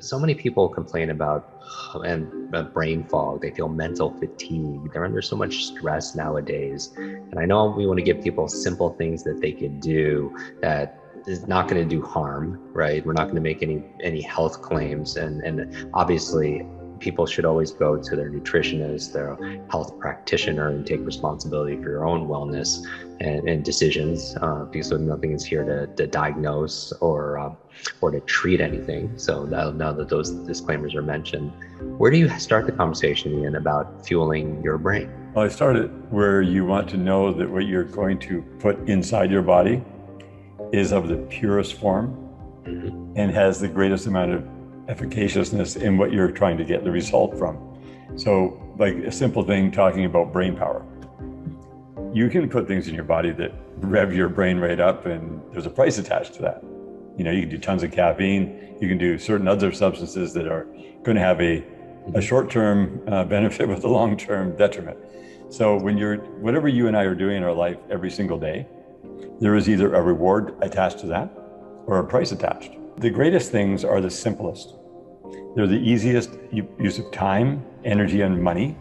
So many people complain about brain fog. They feel mental fatigue. They're under so much stress nowadays. And I know we want to give people simple things that they could do that is not going to do harm, right? We're not going to make any health claims. And obviously, people should always go to their nutritionist, their health practitioner, and take responsibility for your own wellness and decisions, because nothing is here to diagnose or to treat anything. So now that those disclaimers are mentioned, where do you start the conversation, Ian, about fueling your brain? Well, I started where you want to know that what you're going to put inside your body is of the purest form and has the greatest amount of efficaciousness in what you're trying to get the result from. So like a simple thing, talking about brain power. You can put things in your body that rev your brain right up, and there's a price attached to that. You can do tons of caffeine. You can do certain other substances that are going to have a short-term benefit with a long-term detriment. So whatever you and I are doing in our life every single day, there is either a reward attached to that or a price attached. The greatest things are the simplest. They're the easiest use of time, energy, and money,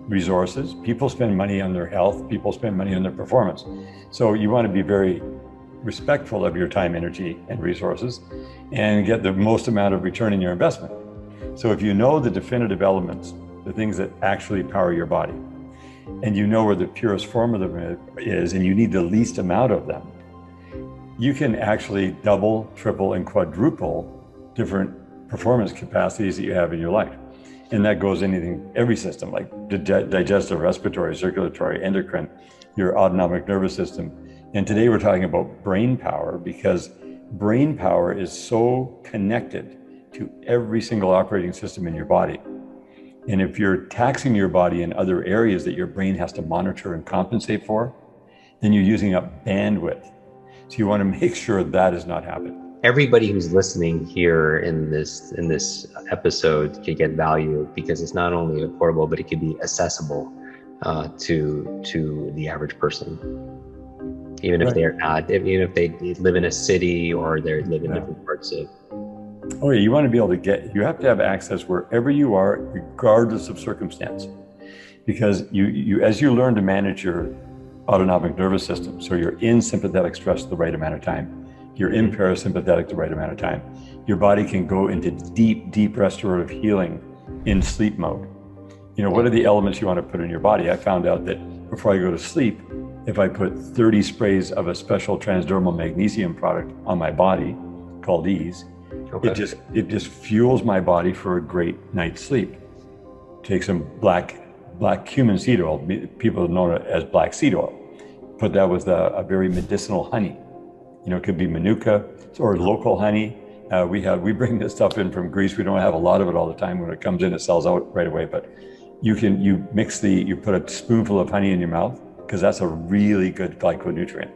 resources. People spend money on their health. People spend money on their performance. So you want to be very respectful of your time, energy, and resources and get the most amount of return in your investment. So if you know the definitive elements, the things that actually power your body, and you know where the purest form of them is, and you need the least amount of them, you can actually double, triple, and quadruple different performance capacities that you have in your life. And that goes every system, like digestive, respiratory, circulatory, endocrine, your autonomic nervous system. And today we're talking about brain power, because brain power is so connected to every single operating system in your body. And if you're taxing your body in other areas that your brain has to monitor and compensate for, then you're using up bandwidth. So you want to make sure that is not happening. Everybody who's listening here in this episode can get value, because it's not only affordable, but it can be accessible to the average person, even if they're not, even if they live in a city or they live in different parts of. Oh yeah, you want to be able to you have to have access wherever you are, regardless of circumstance, because you as you learn to manage your autonomic nervous system, so you're in sympathetic stress the right amount of time, you're in parasympathetic the right amount of time, your body can go into deep restorative healing in sleep mode. What are the elements you want to put in your body? I found out that before I go to sleep, if I put 30 sprays of a special transdermal magnesium product on my body called Ease, it just fuels my body for a great night's sleep. Take some black cumin seed oil, people know it as black seed oil. Put that with a very medicinal honey. It could be manuka or local honey. We bring this stuff in from Greece. We don't have a lot of it all the time. When it comes in, it sells out right away. But you put a spoonful of honey in your mouth, because that's a really good glyconutrient.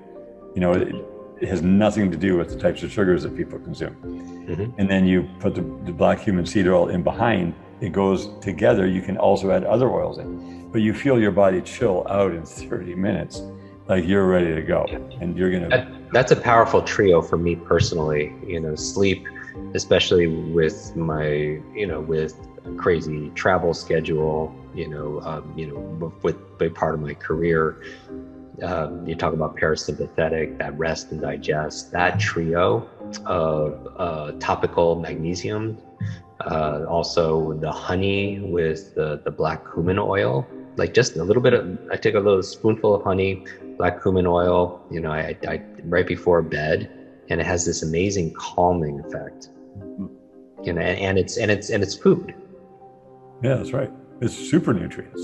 It has nothing to do with the types of sugars that people consume. And then you put the black cumin seed oil in behind, it goes together. You can also add other oils in, but you feel your body chill out in 30 minutes, like you're ready to go. And you're That's a powerful trio for me personally. Sleep, especially with my, with crazy travel schedule, with a part of my career. You talk about parasympathetic, that rest and digest, that trio of topical magnesium, also the honey with the black cumin oil, like just a little bit of, I take a little spoonful of honey, black cumin oil, I right before bed, and it has this amazing calming effect. And it's food. Yeah, that's right. It's super nutrients.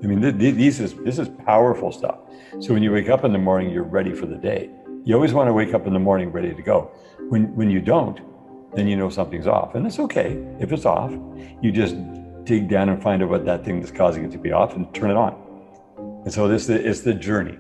This is powerful stuff. So when you wake up in the morning, you're ready for the day. You always want to wake up in the morning ready to go. When you don't, then something's off. And it's okay if it's off. You just dig down and find out what that thing that's causing it to be off and turn it on. And so it's the journey.